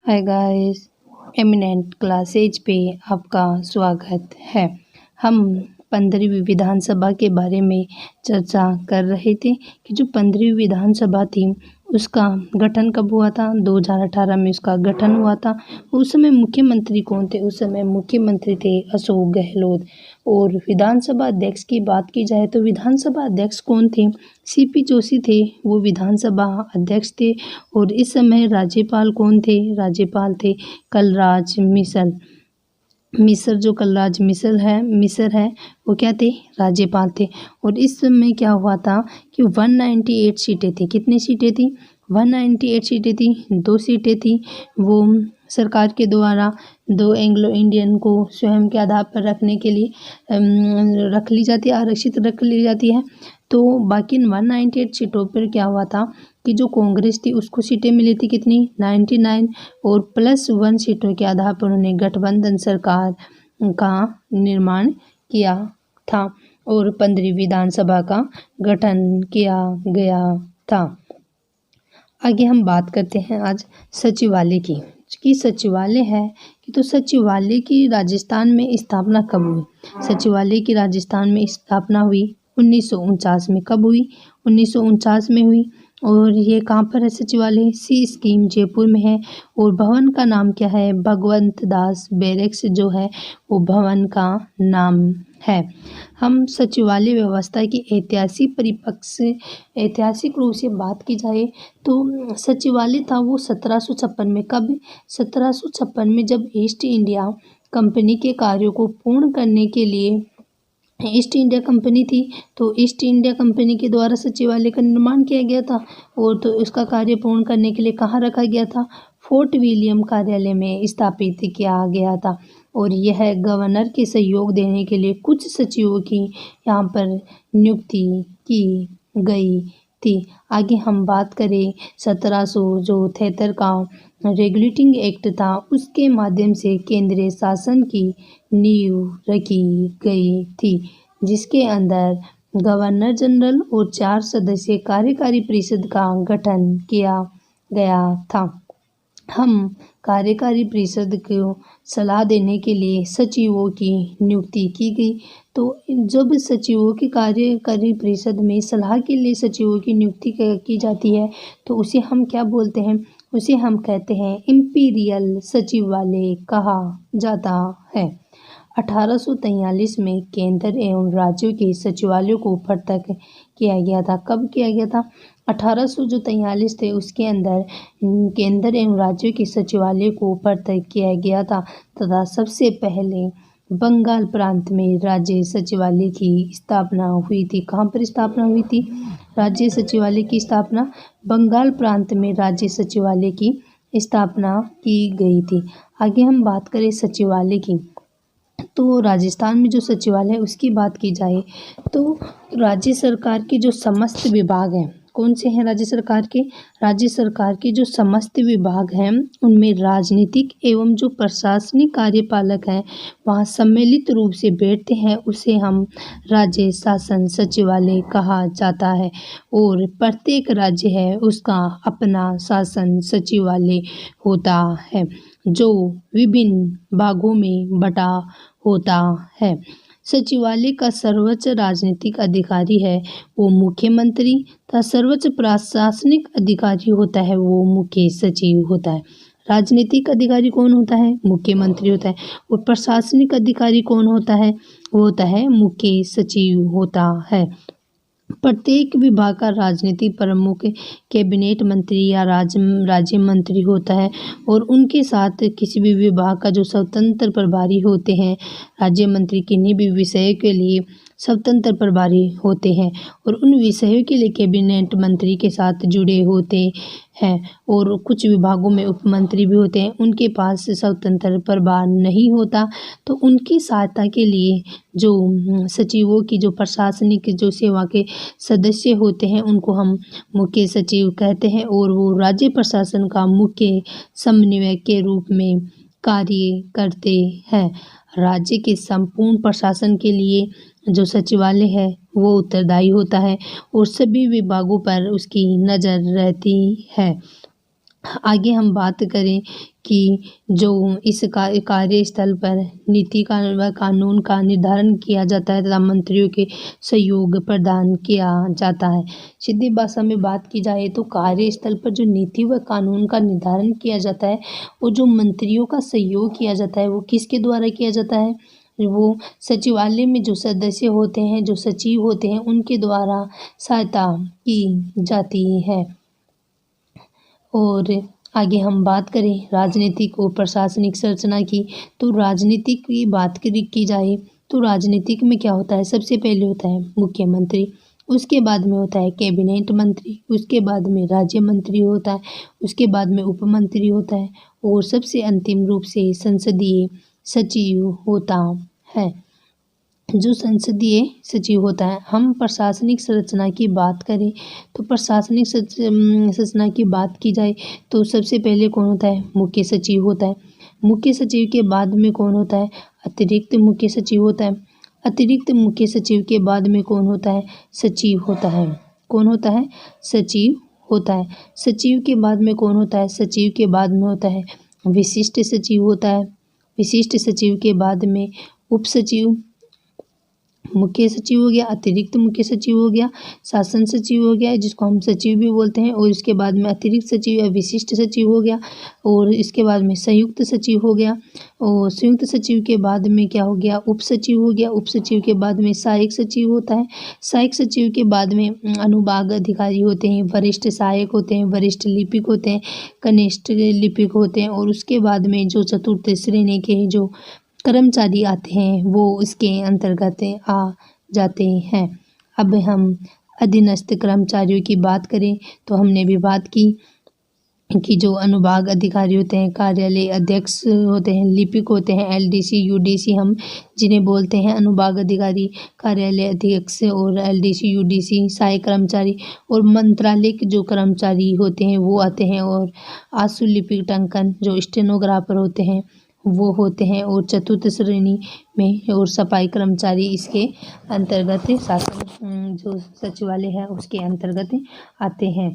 Hi guys, eminent classes पे आपका स्वागत है। हम 15वीं विधानसभा के बारे में चर्चा कर रहे थे कि जो 15वीं विधानसभा थी उसका गठन कब हुआ था। 2018 में उसका गठन हुआ था। उस समय मुख्यमंत्री कौन थे? उस समय मुख्यमंत्री थे अशोक गहलोत। और विधानसभा अध्यक्ष की बात की जाए तो विधानसभा अध्यक्ष कौन थे? सीपी जोशी थे, वो विधानसभा अध्यक्ष थे। और इस समय राज्यपाल कौन थे? राज्यपाल थे कलराज मिश्र जो कलराज मिश्र है वो क्या थे? राज्यपाल थे। और इस समय क्या हुआ था कि 198 सीटें थी। कितनी सीटें थी? 198 सीटें थी। 2 सीटें थी वो सरकार के द्वारा 2 एंग्लो इंडियन को स्वयं के आधार पर रखने के लिए रख ली जाती है, आरक्षित रख ली जाती है। तो बाकी 198 सीटों पर क्या हुआ था कि जो कांग्रेस थी उसको सीटें मिली थी कितनी? 99। और +1 सीटों के आधार पर उन्होंने गठबंधन सरकार का निर्माण किया था और 15वीं विधानसभा का गठन किया गया था। आगे हम बात करते हैं आज सचिवालय की। कि सचिवालय है कि तो सचिवालय की राजस्थान में स्थापना कब हुई? सचिवालय की राजस्थान में स्थापना हुई 1949 में। कब हुई? 1949 में हुई। और ये कहाँ पर है सचिवालय? सी स्कीम जयपुर में है। और भवन का नाम क्या है? भगवंत दास बैरक्स जो है वो भवन का नाम है। हम सचिवालय व्यवस्था की ऐतिहासिक रूप से बात की जाए तो सचिवालय था वो 1756 में। कब? 1756 में, जब ईस्ट इंडिया कंपनी के कार्यों को पूर्ण करने के लिए ईस्ट इंडिया कंपनी थी तो ईस्ट इंडिया कंपनी के द्वारा सचिवालय का निर्माण किया गया था। और तो उसका कार्य पूर्ण करने के लिए कहाँ रखा गया था? फोर्ट विलियम कार्यालय में स्थापित किया गया था। और यह गवर्नर के सहयोग देने के लिए कुछ सचिवों की यहाँ पर नियुक्ति की गई थी। आगे हम बात करें 1773 का रेगुलेटिंग एक्ट था, उसके माध्यम से केंद्रीय शासन की नींव रखी गई थी, जिसके अंदर गवर्नर जनरल और 4 सदस्यीय कार्यकारी परिषद का गठन किया गया था। हम कार्यकारी परिषद को सलाह देने के लिए सचिवों की नियुक्ति की गई। तो जब सचिवों की कार्यकारी परिषद में सलाह के लिए सचिवों की नियुक्ति की जाती है तो उसे हम क्या बोलते हैं? उसे हम कहते हैं इंपीरियल सचिवालय कहा जाता है। 1843 में केंद्र एवं राज्यों के सचिवालयों को पृथक किया गया था। कब किया गया था? 1843 थे उसके अंदर केंद्र एवं राज्यों के सचिवालय को पृथक किया गया था तथा सबसे पहले बंगाल प्रांत में राज्य सचिवालय की स्थापना हुई थी। कहाँ पर स्थापना हुई थी? राज्य सचिवालय की स्थापना बंगाल प्रांत में राज्य सचिवालय की स्थापना की गई थी। आगे हम बात करें सचिवालय की तो राजस्थान में जो सचिवालय है उसकी बात की जाए तो राज्य सरकार के जो समस्त विभाग हैं, कौन से हैं राज्य सरकार के? राज्य सरकार के जो समस्त विभाग हैं उनमें राजनीतिक एवं जो प्रशासनिक कार्यपालक हैं वहाँ सम्मिलित रूप से बैठते हैं, उसे हम राज्य शासन सचिवालय कहा जाता है। और प्रत्येक राज्य है उसका अपना शासन सचिवालय होता है जो विभिन्न भागों में बटा होता है। सचिवालय का सर्वोच्च राजनीतिक अधिकारी है वो मुख्यमंत्री तथा सर्वोच्च प्रशासनिक अधिकारी होता है वो मुख्य सचिव होता है। राजनीतिक अधिकारी कौन होता है? मुख्यमंत्री होता है। और प्रशासनिक अधिकारी कौन होता है? वो होता है मुख्य सचिव होता है। प्रत्येक विभाग का राजनीतिक प्रमुख कैबिनेट मंत्री या राज्य मंत्री होता है और उनके साथ किसी भी विभाग का जो स्वतंत्र प्रभारी होते हैं, राज्य मंत्री किन्हीं भी विषय के लिए स्वतंत्र प्रभारी होते हैं और उन विषयों के लिए कैबिनेट मंत्री के साथ जुड़े होते हैं। और कुछ विभागों में उपमंत्री भी होते हैं, उनके पास स्वतंत्र प्रभार नहीं होता तो उनकी सहायता के लिए जो सचिवों की जो प्रशासनिक जो सेवा के सदस्य होते हैं उनको हम मुख्य सचिव कहते हैं और वो राज्य प्रशासन का मुख्य समन्वयक के रूप में कार्य करते हैं। राज्य के संपूर्ण प्रशासन के लिए जो सचिवालय है वो उत्तरदायी होता है और सभी विभागों पर उसकी नज़र रहती है। आगे हम बात करें कि जो इस कार्यस्थल पर नीति का व कानून का निर्धारण किया जाता है तथा मंत्रियों के सहयोग प्रदान किया जाता है। सीधी भाषा में बात की जाए तो कार्यस्थल पर जो नीति व कानून का निर्धारण किया जाता है वो जो मंत्रियों का सहयोग किया जाता है वो किसके द्वारा किया जाता है, वो सचिवालय में जो सदस्य होते हैं, जो सचिव होते हैं, उनके द्वारा सहायता की जाती है। और आगे हम बात करें राजनीतिक और प्रशासनिक संरचना की, तो राजनीतिक की बात की जाए तो राजनीतिक में क्या होता है, सबसे पहले होता है मुख्यमंत्री, उसके बाद में होता है कैबिनेट मंत्री, उसके बाद में राज्य मंत्री होता है, उसके बाद में उप मंत्री होता है और सबसे अंतिम रूप से संसदीय सचिव होता है। जो संसदीय सचिव होता है। हम प्रशासनिक संरचना की बात करें तो प्रशासनिक संरचना की बात की जाए तो सबसे पहले कौन होता है, मुख्य सचिव होता है। मुख्य सचिव के बाद में कौन होता है, अतिरिक्त मुख्य सचिव होता है। अतिरिक्त मुख्य सचिव के बाद में कौन होता है, सचिव होता है। कौन होता है, सचिव होता है। सचिव के बाद में कौन होता है, सचिव के बाद में होता है विशिष्ट सचिव होता है। विशिष्ट सचिव के बाद में उप सचिव, मुख्य सचिव हो गया, अतिरिक्त मुख्य सचिव हो गया, शासन सचिव हो गया जिसको हम सचिव भी बोलते हैं, और इसके बाद में अतिरिक्त सचिव या विशिष्ट सचिव हो गया, और इसके बाद में संयुक्त सचिव हो गया, और संयुक्त सचिव के बाद में क्या हो गया, उप सचिव हो गया। उप सचिव के बाद में सहायक सचिव होता है। सहायक सचिव के बाद में अनुभाग अधिकारी होते हैं, वरिष्ठ सहायक होते हैं, वरिष्ठ लिपिक होते हैं, कनिष्ठ लिपिक होते हैं, और उसके बाद में जो चतुर्थ श्रेणी के जो कर्मचारी आते हैं वो इसके अंतर्गत आ जाते हैं। अब हम अधीनस्थ कर्मचारियों की बात करें तो हमने भी बात की कि जो अनुभाग अधिकारी होते हैं, कार्यालय अध्यक्ष होते हैं, लिपिक होते हैं, एलडीसी यूडीसी हम जिन्हें बोलते हैं, अनुभाग अधिकारी, कार्यालय अध्यक्ष और एलडीसी यूडीसी, सहायक कर्मचारी और मंत्रालय के जो कर्मचारी होते हैं वो आते हैं, और आशु लिपिक टंकन जो स्टेनोग्राफर होते हैं वो होते हैं, और चतुर्थ श्रेणी में और सफाई कर्मचारी इसके अंतर्गत शासन जो सचिवालय है उसके अंतर्गत आते हैं।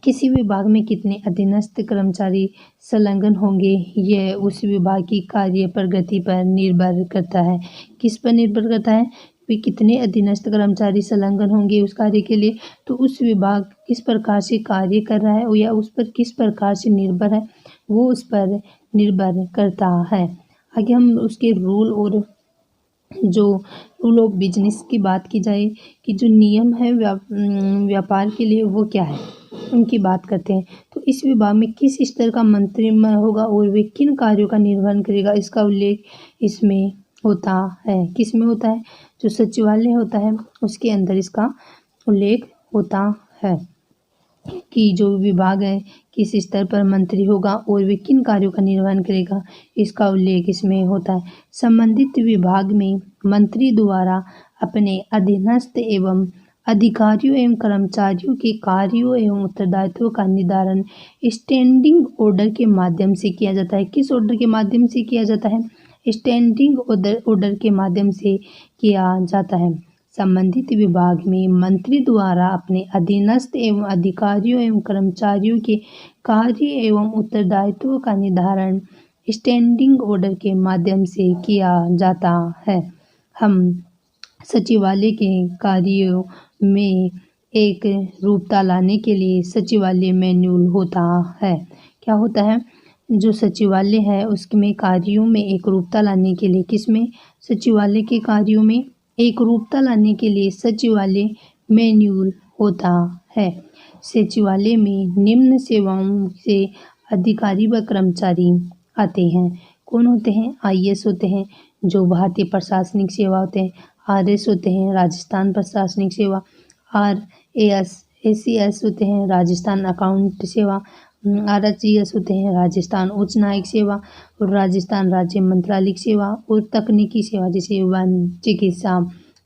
किसी विभाग में कितने अधीनस्थ कर्मचारी संलग्न होंगे यह उस विभाग की कार्य प्रगति पर निर्भर करता है। किस पर निर्भर करता है, वे कितने अधीनस्थ कर्मचारी संलग्न होंगे उस कार्य के लिए, तो उस विभाग किस प्रकार से कार्य कर रहा है या उस पर किस प्रकार से निर्भर है वो उस पर निर्भर करता है। आगे हम उसके रूल और जो रूल ऑफ बिजनेस की बात की जाए कि जो नियम है व्यापार के लिए वो क्या है उनकी बात करते हैं। तो इस विभाग में किस स्तर का मंत्री होगा और वे किन कार्यों का निर्वहन करेगा इसका उल्लेख इसमें होता है। किस में होता है, जो सचिवालय होता है उसके अंदर इसका उल्लेख होता है कि जो विभाग है किस स्तर पर मंत्री होगा और वे किन कार्यों का निर्वहन करेगा इसका उल्लेख इसमें होता है। संबंधित विभाग में मंत्री द्वारा अपने अधीनस्थ एवं अधिकारियों एवं कर्मचारियों के कार्यों एवं उत्तरदायित्वों का निर्धारण स्टैंडिंग ऑर्डर के माध्यम से किया जाता है। किस ऑर्डर के माध्यम से किया जाता है, स्टैंडिंग ऑर्डर के माध्यम से किया जाता है। संबंधित विभाग में मंत्री द्वारा अपने अधीनस्थ एवं अधिकारियों एवं कर्मचारियों के कार्य एवं उत्तरदायित्वों का निर्धारण स्टैंडिंग ऑर्डर के माध्यम से किया जाता है। हम सचिवालय के कार्यों में एक रूपता लाने के लिए सचिवालय मैन्यूल होता है। क्या होता है, जो सचिवालय है उसमें कार्यों में एक रूपता लाने के लिए, किसमें, सचिवालय के कार्यों में एक रूपता लाने के लिए सचिवालय मैन्यूल होता है। सचिवालय में निम्न सेवाओं से अधिकारी व कर्मचारी आते हैं। कौन होते हैं, आईएएस होते हैं जो भारतीय प्रशासनिक सेवा होते हैं, आरएस होते हैं राजस्थान प्रशासनिक सेवा, आरएएस एसीएस होते हैं राजस्थान अकाउंट सेवा, आरएचजीएस होते हैं राजस्थान उच्च न्यायिक सेवा और राजस्थान राज्य मंत्रालयिक सेवा, और तकनीकी सेवा जैसे वन, चिकित्सा,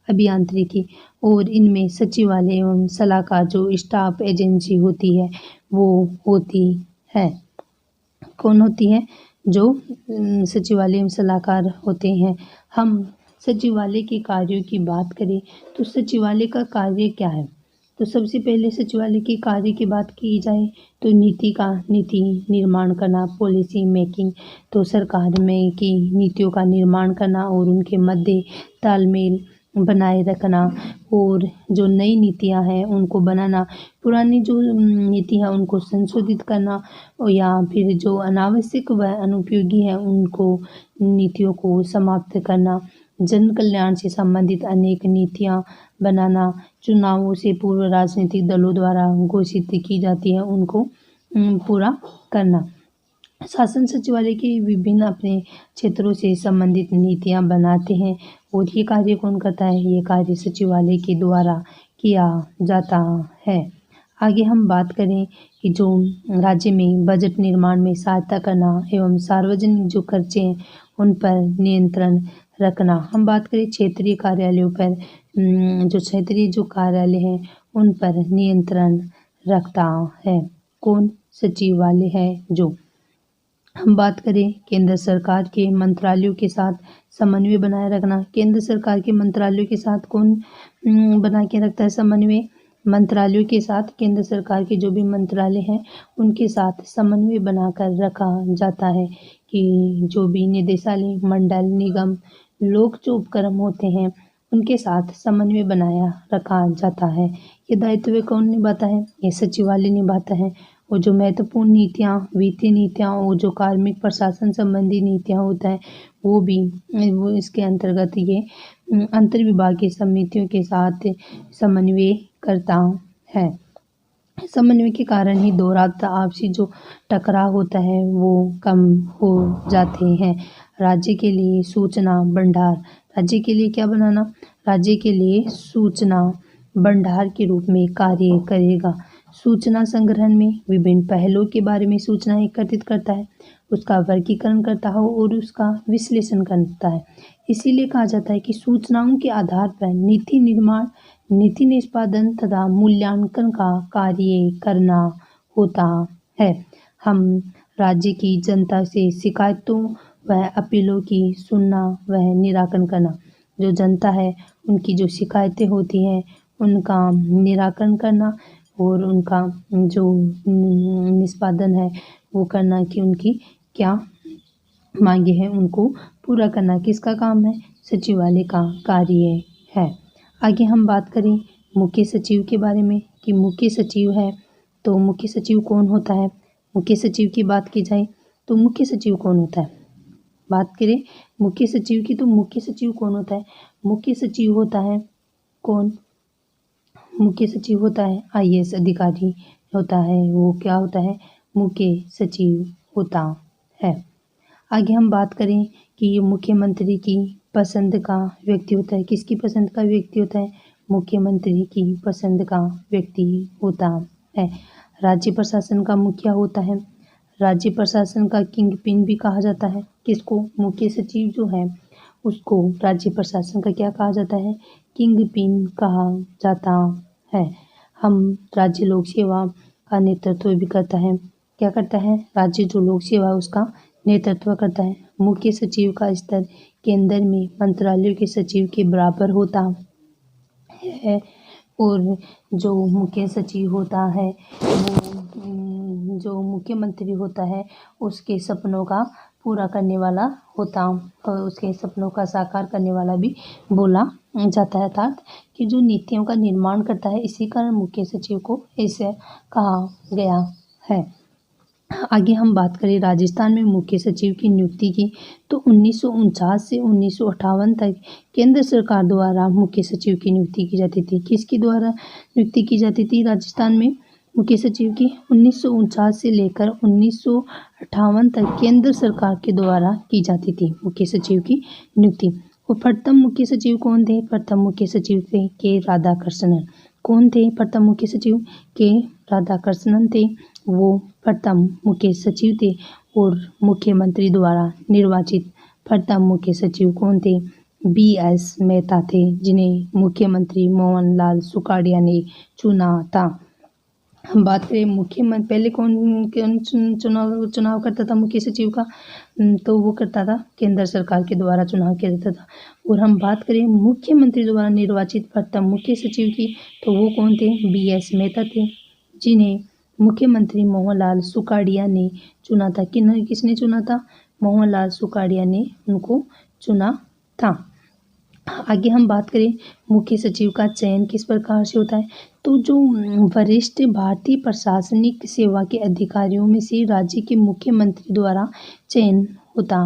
अभियांत्रिकी, और इनमें सचिवालय एवं सलाहकार जो स्टाफ एजेंसी होती है वो होती है। कौन होती है, जो सचिवालय एवं सलाहकार होते हैं। हम सचिवालय के कार्यों की बात करें तो सचिवालय का कार्य क्या है, तो सबसे पहले सचिवालय के कार्य की बात की जाए तो नीति निर्माण करना, पॉलिसी मेकिंग, तो सरकार में की नीतियों का निर्माण करना और उनके मध्य तालमेल बनाए रखना, और जो नई नीतियां हैं उनको बनाना, पुरानी जो नीति है उनको संशोधित करना, और या फिर जो अनावश्यक व अनुपयोगी है उनको नीतियों को समाप्त करना, जन कल्याण से संबंधित अनेक नीतियां बनाना, चुनावों से पूर्व राजनीतिक दलों द्वारा घोषित की जाती है उनको पूरा करना। शासन सचिवालय के विभिन्न अपने क्षेत्रों से संबंधित नीतियां बनाते हैं, और ये कार्य कौन करता है? ये कार्य सचिवालय के द्वारा किया जाता है। आगे हम बात करें कि जो राज्य में बजट निर्माण में सहायता करना एवं सार्वजनिक जो खर्चे हैं उन पर नियंत्रण रखना। हम बात करें क्षेत्रीय कार्यालयों पर, जो क्षेत्रीय जो कार्यालय हैं उन पर नियंत्रण रखता है कौन? सचिवालय है जो। हम बात करें केंद्र सरकार के मंत्रालयों के साथ समन्वय बनाए रखना। केंद्र सरकार के मंत्रालयों के साथ कौन बना के रखता है समन्वय? मंत्रालयों के साथ केंद्र सरकार के जो भी मंत्रालय हैं उनके साथ समन्वय बनाकर रखा जाता है कि जो भी निदेशालय, मंडल, निगम, लोक जो उपक्रम होते हैं उनके साथ समन्वय बनाया रखा जाता है। ये दायित्व कौन निभाता है? ये सचिवालय निभाता है। और जो महत्वपूर्ण नीतियाँ, वित्तीय नीतियाँ और जो कार्मिक प्रशासन संबंधी नीतियाँ होता है वो इसके अंतर्गत ये अंतर्विभागीय समितियों के साथ समन्वय करता है। समन्वय के कारण ही दोहराता आपसी जो टकराव होता है वो कम हो जाते हैं। राज्य के लिए सूचना भंडार, राज्य के लिए क्या बनाना? राज्य के लिए सूचना भंडार के रूप में कार्य करेगा। सूचना संग्रहण में विभिन्न पहलों के बारे में सूचना एकत्रित करता है, उसका वर्गीकरण करता है और उसका विश्लेषण करता है। इसीलिए कहा जाता है कि सूचनाओं के आधार पर नीति निर्माण, नीति निष्पादन तथा मूल्यांकन का कार्य करना होता है। हम राज्य की जनता से शिकायतों व अपीलों की सुनना व निराकरण करना। जो जनता है उनकी जो शिकायतें होती हैं उनका निराकरण करना और उनका जो निष्पादन है वो करना कि उनकी क्या मांगे हैं उनको पूरा करना किसका काम है? सचिवालय का कार्य है। आगे हम बात करें मुख्य सचिव के बारे में कि मुख्य सचिव है तो मुख्य सचिव कौन होता है? मुख्य सचिव की बात की जाए तो मुख्य सचिव कौन होता है? बात करें मुख्य सचिव की तो मुख्य सचिव कौन होता है? मुख्य सचिव होता है कौन? मुख्य सचिव होता है IAS अधिकारी होता है, वो क्या होता है? मुख्य सचिव होता है। आगे हम बात करें कि ये मुख्यमंत्री की पसंद का व्यक्ति होता है। किसकी पसंद का व्यक्ति होता है? मुख्यमंत्री की पसंद का व्यक्ति होता है। राज्य प्रशासन का मुखिया होता है। राज्य प्रशासन का किंग पिन भी कहा जाता है। किसको? मुख्य सचिव जो है उसको राज्य प्रशासन का क्या कहा जाता है? किंग पिन कहा जाता है। हम राज्य लोक सेवा का नेतृत्व भी करता है। क्या करता है? राज्य जो लोक सेवा उसका नेतृत्व करता है। मुख्य सचिव का स्तर केंद्र में मंत्रालयों के सचिव के बराबर होता है, और जो मुख्य सचिव होता है वो जो मुख्यमंत्री होता है उसके सपनों का पूरा करने वाला होता और उसके सपनों का साकार करने वाला भी बोला जाता है, अर्थात कि जो नीतियों का निर्माण करता है। इसी कारण मुख्य सचिव को ऐसे कहा गया है। आगे हम बात करें राजस्थान में मुख्य सचिव की नियुक्ति की तो 1949 से 1958 तक केंद्र सरकार द्वारा मुख्य सचिव की नियुक्ति की जाती थी। किसके द्वारा नियुक्ति की जाती थी राजस्थान में मुख्य सचिव की? 1949 से लेकर 1958 तक केंद्र सरकार के द्वारा की जाती थी मुख्य सचिव की नियुक्ति। और प्रथम मुख्य सचिव कौन थे? प्रथम मुख्य सचिव थे के राधाकृष्णन। कौन थे प्रथम मुख्य सचिव? के राधाकृष्णन थे, वो प्रथम मुख्य सचिव थे। और मुख्यमंत्री द्वारा निर्वाचित प्रथम मुख्य सचिव कौन थे? BS मेहता थे, जिन्हें मुख्यमंत्री मोहनलाल सुखाड़िया ने चुना था। हम बात करें मुख्यमंत्री, पहले कौन कौन चुनाव करता था मुख्य सचिव का, तो वो करता था केंद्र सरकार के द्वारा चुनाव किया जाता था। और हम बात करें मुख्यमंत्री द्वारा निर्वाचित प्रथम मुख्य सचिव की, तो वो कौन थे? BS मेहता थे, जिन्हें मुख्यमंत्री मोहनलाल सुखाड़िया ने चुना था। किसने चुना था? मोहनलाल सुखाड़िया ने उनको चुना था। आगे हम बात करें मुख्य सचिव का चयन किस प्रकार से होता है, तो जो वरिष्ठ भारतीय प्रशासनिक सेवा के अधिकारियों में से राज्य के मुख्यमंत्री द्वारा चयन होता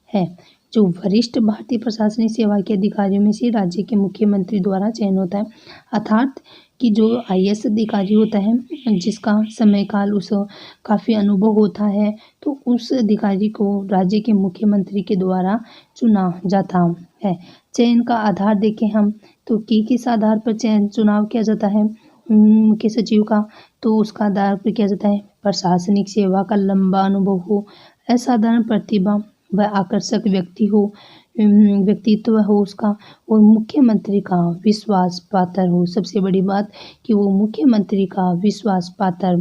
है। जो वरिष्ठ भारतीय प्रशासनिक सेवा के अधिकारियों में से राज्य के मुख्यमंत्री द्वारा चयन होता है, अर्थात कि जो IAS अधिकारी होता है जिसका समय काल उस काफ़ी अनुभव होता है, तो उस अधिकारी को राज्य के मुख्यमंत्री के द्वारा चुना जाता है। चयन का आधार देखें हम, तो किस आधार पर चुनाव किया जाता है मुख्य सचिव का, तो उसका आधार पर किया जाता है प्रशासनिक सेवा का लंबा अनुभव हो, असाधारण प्रतिभा व आकर्षक व्यक्तित्व हो उसका, और मुख्यमंत्री का विश्वास पात्र हो। सबसे बड़ी बात कि वो मुख्यमंत्री का विश्वास पात्र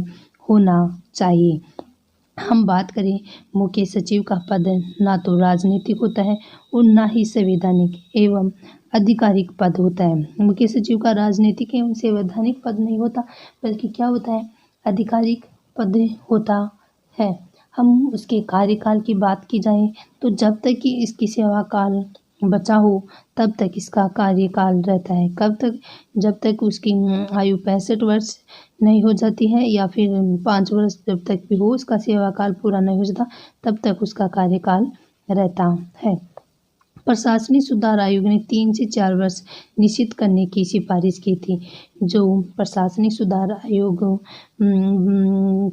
होना चाहिए। हम बात करें मुख्य सचिव का पद ना तो राजनीतिक होता है और ना ही संवैधानिक एवं आधिकारिक पद होता है। मुख्य सचिव का राजनीतिक एवं संवैधानिक पद नहीं होता, बल्कि क्या होता है? आधिकारिक पद होता है। हम उसके कार्यकाल की बात की जाए, तो जब तक कि इसकी सेवा काल बचा हो तब तक इसका कार्यकाल रहता है। कब तक? जब तक उसकी आयु 65 वर्ष नहीं हो जाती है, या फिर 5 वर्ष जब तक भी हो उसका सेवा काल पूरा नहीं हो जाता, तब तक उसका कार्यकाल रहता है। प्रशासनिक सुधार आयोग ने 3 से 4 वर्ष निश्चित करने की सिफारिश की थी। जो प्रशासनिक सुधार आयोग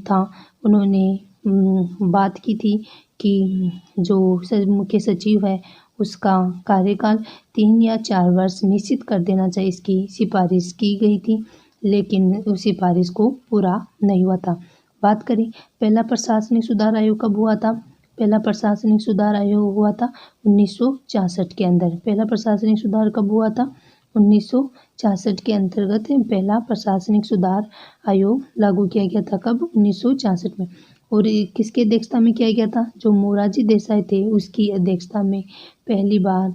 था, उन्होंने बात की थी कि जो मुख्य सचिव है उसका कार्यकाल 3 या 4 वर्ष निश्चित कर देना चाहिए, इसकी सिफारिश की गई थी, लेकिन उस सिफारिश को पूरा नहीं हुआ था। बात करें पहला प्रशासनिक सुधार आयोग कब हुआ था? पहला प्रशासनिक सुधार आयोग हुआ था 1966 के अंदर। पहला प्रशासनिक सुधार कब हुआ था? 1966 के अंतर्गत पहला प्रशासनिक सुधार आयोग लागू किया गया था। कब? 1966 में। और किसकी अध्यक्षता में किया गया था? जो मोरारजी देसाई थे उसकी अध्यक्षता में पहली बार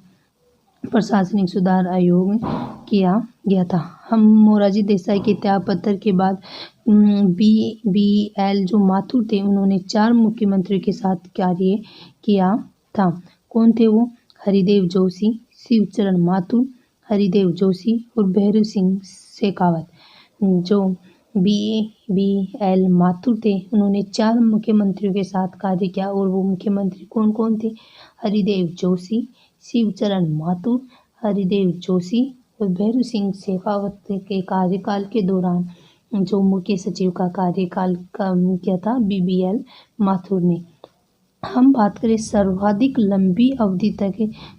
प्रशासनिक सुधार आयोग किया गया था। हम मोरारजी देसाई के त्यागपत्र के बाद BL जो माथुर थे, उन्होंने 4 मुख्यमंत्रियों के साथ कार्य किया था। कौन थे वो? हरिदेव जोशी, शिवचरण माथुर, हरिदेव जोशी और भैरू सिंह शेखावत। जो BL माथुर थे, उन्होंने 4 मुख्यमंत्रियों के साथ कार्य किया, और वो मुख्यमंत्री कौन कौन थे? हरिदेव जोशी, शिवचरण माथुर, हरिदेव जोशी और भैरू सिंह शेखावत के कार्यकाल के दौरान जो मुख्य सचिव का कार्यकाल किया था BBL माथुर ने। हम बात करें सर्वाधिक लंबी अवधि तक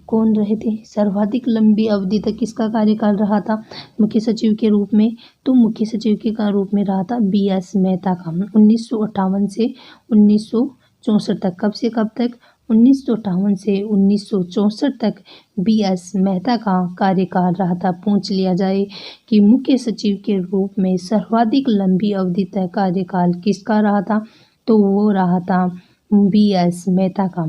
कौन रहे थे? सर्वाधिक लंबी अवधि तक किसका कार्यकाल रहा था मुख्य सचिव के रूप में? तो मुख्य सचिव के रूप में रहा था BS मेहता का 1958 से 1964 तक। कब से कब तक? 1958 से 1964 तक BS मेहता का कार्यकाल रहा था। पूछ लिया जाए कि मुख्य सचिव के रूप में सर्वाधिक लंबी अवधि तक कार्यकाल किसका रहा था, तो वो रहा था BS मेहता का।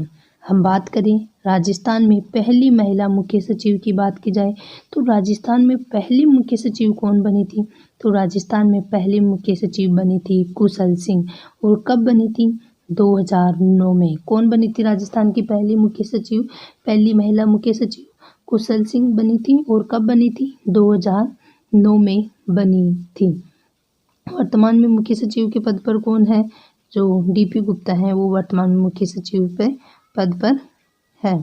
हम बात करें राजस्थान में पहली महिला मुख्य सचिव की बात की जाए, तो राजस्थान में पहली मुख्य सचिव कौन बनी थी? तो राजस्थान में पहली मुख्य सचिव बनी थी कुशल सिंह। और कब बनी थी? 2009 में। कौन बनी थी राजस्थान की पहली मुख्य सचिव? पहली महिला मुख्य सचिव कुशल सिंह बनी थी। और कब बनी थी? 2009 में बनी थी। वर्तमान में मुख्य सचिव के पद पर कौन है? जो DP गुप्ता है, वो वर्तमान में मुख्य सचिव पद पर है।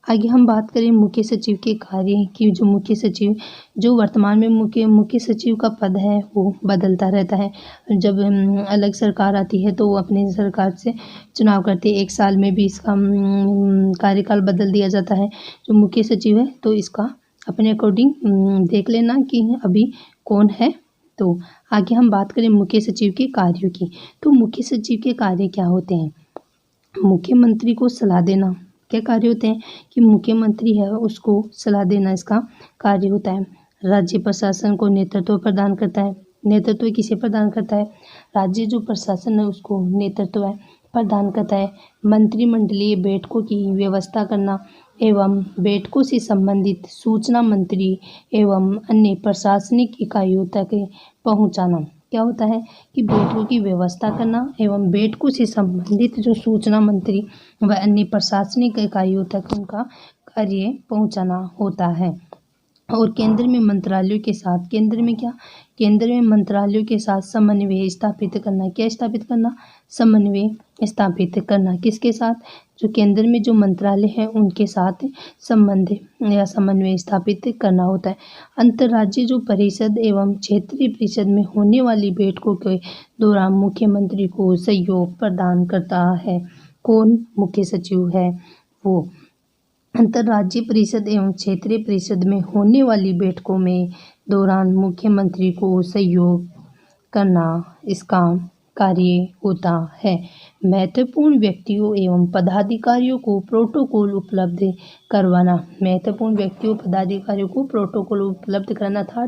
आगे हम बात करें मुख्य सचिव के कार्य की। जो मुख्य सचिव जो वर्तमान में मुख्य सचिव का पद है वो बदलता रहता है। जब अलग सरकार आती है तो वो अपने सरकार से चुनाव करती है। 1 साल में भी इसका कार्यकाल बदल दिया जाता है। जो मुख्य सचिव है तो इसका अपने अकॉर्डिंग देख लेना कि अभी कौन है। तो आगे हम बात करें मुख्य सचिव के कार्यों की। तो मुख्य सचिव के कार्य क्या होते हैं? मुख्यमंत्री को सलाह देना। क्या कार्य होते हैं? कि मुख्यमंत्री है उसको सलाह देना इसका कार्य होता है। राज्य प्रशासन को नेतृत्व प्रदान करता है। नेतृत्व किसे प्रदान करता है? राज्य जो प्रशासन है उसको नेतृत्व प्रदान करता है। मंत्रिमंडलीय बैठकों की व्यवस्था करना एवं बैठकों से संबंधित सूचना मंत्री एवं अन्य प्रशासनिक इकाइयों तक पहुंचाना। क्या होता है कि बैठकों की व्यवस्था करना एवं बैठकों से संबंधित जो सूचना मंत्री व अन्य प्रशासनिक इकाइयों तक उनका कार्य पहुंचाना होता है। और केंद्र में मंत्रालयों के साथ केंद्र में मंत्रालयों के साथ समन्वय स्थापित करना। क्या स्थापित करना? समन्वय स्थापित करना। किसके साथ? जो केंद्र में जो मंत्रालय है उनके साथ संबंध या समन्वय स्थापित करना होता है। अंतर्राज्यीय जो परिषद एवं क्षेत्रीय परिषद में होने वाली बैठकों के दौरान मुख्यमंत्री को सहयोग प्रदान करता है। कौन? मुख्य सचिव है वो। अंतर्राज्यीय परिषद एवं क्षेत्रीय परिषद में होने वाली बैठकों में दौरान मुख्यमंत्री को सहयोग करना इसका कार्य होता है। महत्वपूर्ण व्यक्तियों एवं पदाधिकारियों को प्रोटोकॉल उपलब्ध करवाना। महत्वपूर्ण व्यक्तियों पदाधिकारियों को प्रोटोकॉल उपलब्ध कराना था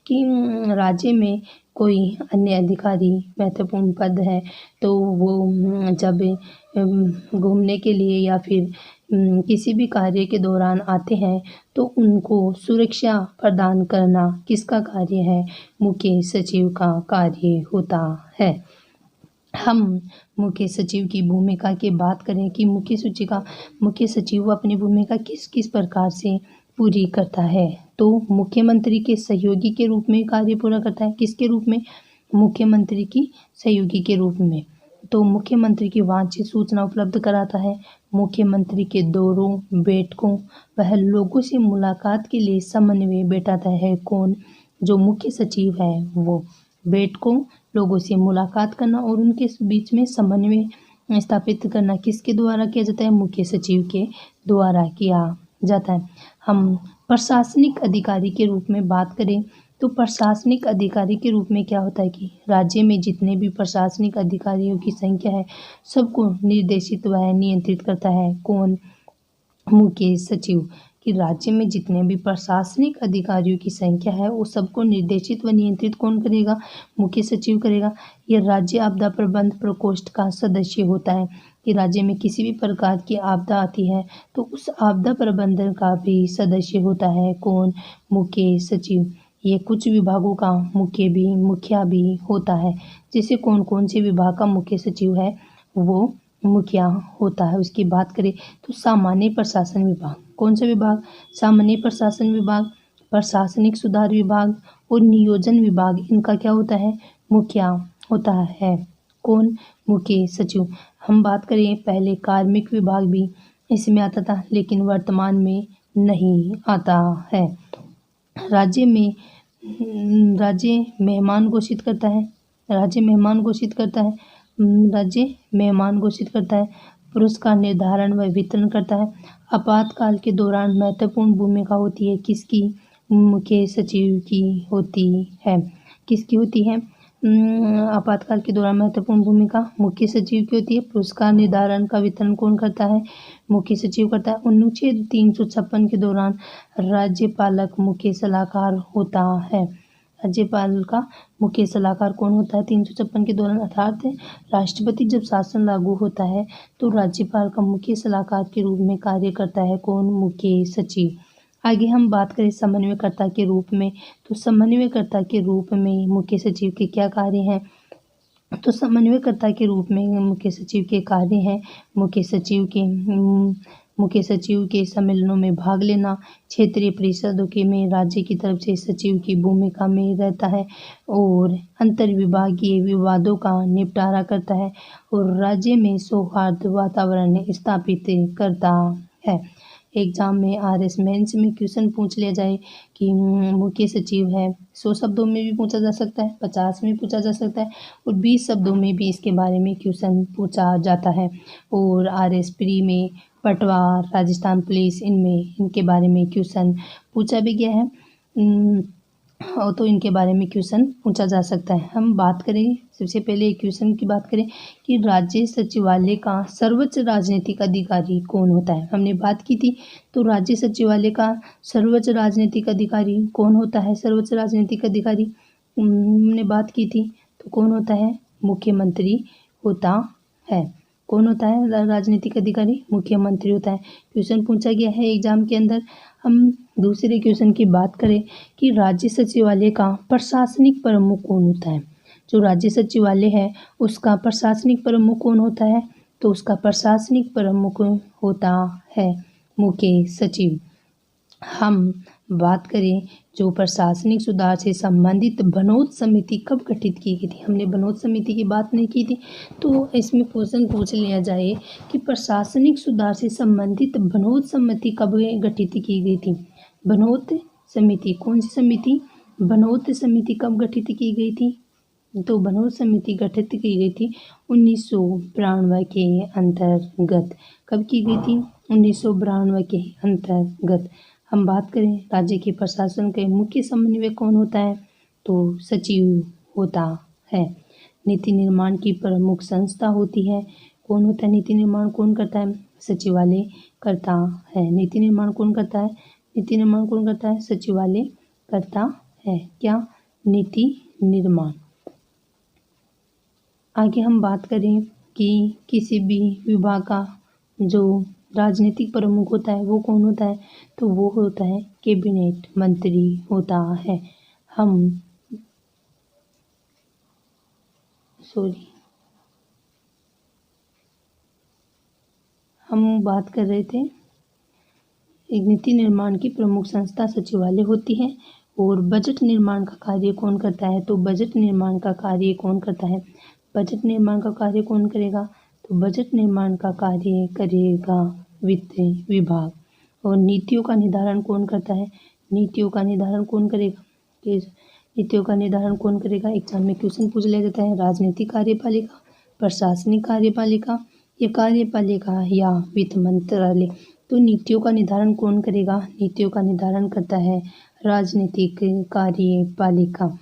कि राज्य में कोई अन्य अधिकारी महत्वपूर्ण पद है तो वो जब घूमने के लिए या फिर किसी भी कार्य के दौरान आते हैं तो उनको सुरक्षा प्रदान करना किसका कार्य है? मुख्य सचिव का कार्य होता है। हम मुख्य सचिव की भूमिका की बात करें कि मुख्य सचिव अपनी भूमिका किस किस प्रकार से पूरी करता है, तो मुख्यमंत्री के सहयोगी के रूप में कार्य पूरा करता है। किसके रूप में? मुख्यमंत्री की सहयोगी के रूप में। तो मुख्यमंत्री की वांछित सूचना उपलब्ध कराता है। मुख्यमंत्री के दौरों, बैठकों वह लोगों से मुलाकात के लिए समन्वय बैठाता है। कौन? जो मुख्य सचिव है वो। बैठकों, लोगों से मुलाकात करना और उनके बीच में समन्वय स्थापित करना किसके द्वारा किया जाता है? मुख्य सचिव के द्वारा किया जाता है। हम प्रशासनिक अधिकारी के रूप में बात करें तो प्रशासनिक अधिकारी के रूप में क्या होता है कि राज्य में जितने भी प्रशासनिक अधिकारियों की संख्या है सबको निर्देशित व नियंत्रित करता है। कौन? मुख्य सचिव। कि राज्य में जितने भी प्रशासनिक अधिकारियों की संख्या है वो सबको निर्देशित व नियंत्रित कौन करेगा? मुख्य सचिव करेगा। यह राज्य आपदा प्रबंध प्रकोष्ठ का सदस्य होता है कि राज्य में किसी भी प्रकार की आपदा आती है तो उस आपदा प्रबंधन का भी सदस्य होता है। कौन? मुख्य सचिव। ये कुछ विभागों का मुखिया भी होता है। जैसे कौन कौन से विभाग का मुख्य सचिव है वो मुखिया होता है। उसकी बात करें तो सामान्य प्रशासन विभाग। कौन सा विभाग? सामान्य प्रशासन विभाग, प्रशासनिक सुधार विभाग और नियोजन विभाग, इनका क्या होता है? मुखिया होता है। कौन? मुख्य सचिव। हम बात करें पहले कार्मिक विभाग भी इसमें आता था लेकिन वर्तमान में नहीं आता है। राज्य मेहमान घोषित करता है। राज्य मेहमान घोषित करता है। पुरस्कार निर्धारण व वितरण करता है। आपातकाल के दौरान महत्वपूर्ण भूमिका होती है किसकी? मुख्य सचिव की होती है। किसकी होती है? आपातकाल के दौरान महत्वपूर्ण भूमिका मुख्य सचिव की होती है। पुरस्कार निर्धारण का वितरण कौन करता है? मुख्य सचिव करता है। अनुच्छेद 356 के दौरान राज्यपालक मुख्य सलाहकार होता है। राज्यपाल का मुख्य सलाहकार कौन होता है? 356 के दौरान अर्थात राष्ट्रपति जब शासन लागू होता है तो राज्यपाल का मुख्य सलाहकार के रूप में कार्य करता है। कौन? मुख्य सचिव। आगे हम बात करें समन्वयकर्ता के रूप में तो समन्वयकर्ता के रूप में मुख्य सचिव के क्या कार्य हैं? तो समन्वयकर्ता के रूप में मुख्य सचिव के कार्य हैं मुख्य सचिव के सम्मेलनों में भाग लेना, क्षेत्रीय परिषदों के में राज्य की तरफ से सचिव की भूमिका में रहता है और अंतर्विभागीय विवादों का निपटारा करता है और राज्य में सौहार्द वातावरण स्थापित करता है। एग्जाम में आरएस मेंस में क्वेश्चन पूछ लिया जाए कि मुख्य सचिव है, 100 शब्दों में भी पूछा जा सकता है, 50 में पूछा जा सकता है और 20 शब्दों में भी इसके बारे में क्वेश्चन पूछा जाता है। और आरएस प्री में पटवार, राजस्थान पुलिस, इनके बारे में क्वेश्चन पूछा भी गया है और तो इनके बारे में क्वेश्चन पूछा जा सकता है। हम बात करें सबसे पहले क्वेश्चन की बात करें कि राज्य सचिवालय का सर्वोच्च राजनीतिक अधिकारी कौन होता है। हमने बात की थी तो राज्य सचिवालय का सर्वोच्च राजनीतिक अधिकारी कौन होता है? सर्वोच्च राजनीतिक अधिकारी हमने बात की थी, तो कौन होता है? मुख्यमंत्री होता है। कौन होता है राजनीतिक अधिकारी? मुख्यमंत्री होता है। क्वेश्चन पूछा गया है एग्जाम के अंदर। हम दूसरे क्वेश्चन की बात करें कि राज्य सचिवालय का प्रशासनिक प्रमुख कौन होता है? जो राज्य सचिवालय है उसका प्रशासनिक प्रमुख कौन होता है? तो उसका प्रशासनिक प्रमुख होता है मुख्य सचिव। हम बात करें जो प्रशासनिक सुधार से संबंधित बनोद समिति कब गठित की गई थी? हमने बनोद समिति की बात नहीं की थी, तो इसमें क्वेश्चन पूछ लिया जाए कि प्रशासनिक सुधार से संबंधित बनोद समिति कब गठित की गई थी? बनोद समिति, कौन सी समिति? बनोद समिति कब गठित की गई थी? तो बनोद समिति गठित की गई थी 1992 के अंतर्गत। कब की गई थी? 1992 के अंतर्गत। हम बात करें राज्य के प्रशासन के मुख्य समन्वयक कौन होता है? तो सचिव होता है। नीति निर्माण की प्रमुख संस्था होती है। कौन होता है? नीति निर्माण कौन करता है? सचिवालय करता है। नीति निर्माण कौन करता है? नीति निर्माण कौन करता है? सचिवालय करता है। क्या? नीति निर्माण। आगे हम बात करें कि किसी भी विभाग का जो राजनीतिक प्रमुख होता है वो कौन होता है? तो वो होता है कैबिनेट मंत्री होता है। हम बात कर रहे थे एक नीति निर्माण की प्रमुख संस्था सचिवालय होती है। और बजट निर्माण का कार्य कौन करता है? तो बजट निर्माण का कार्य कौन करता है? बजट निर्माण का कार्य कौन करेगा? तो बजट निर्माण का कार्य करेगा वित्त विभाग। और नीतियों का निर्धारण कौन करता है? नीतियों का निर्धारण कौन करेगा? नीतियों का निर्धारण कौन करेगा? एग्जाम में क्वेश्चन पूछ लिया जाता है। राजनीतिक कार्यपालिका, प्रशासनिक कार्यपालिका या कार्यपालिका या वित्त मंत्रालय। तो नीतियों का निर्धारण कौन करेगा? नीतियों का निर्धारण करता है राजनीतिक कार्यपालिका।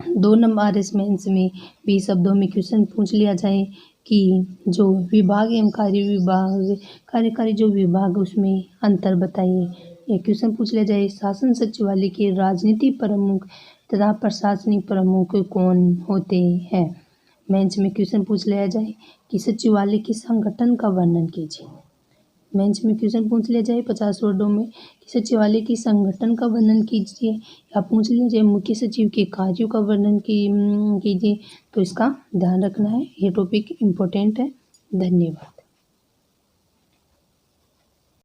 2 नंबर RS मेंस में 20 शब्दों में क्वेश्चन पूछ लिया जाए कि जो विभाग एवं कार्यकारी जो विभाग उसमें अंतर बताइए। या क्वेश्चन पूछ लिया जाए शासन सचिवालय के राजनीतिक प्रमुख तथा प्रशासनिक प्रमुख कौन होते हैं? मेंस में क्वेश्चन पूछ लिया जाए कि सचिवालय के संगठन का वर्णन कीजिए। मेंस में क्वेश्चन पूछ लिया जाए 50 वर्डों में कि सचिवालय के संगठन का वर्णन कीजिए, या पूछ लिया जाए मुख्य सचिव के कार्यों का वर्णन कीजिए। तो इसका ध्यान रखना है, ये टॉपिक इम्पोर्टेंट है। धन्यवाद।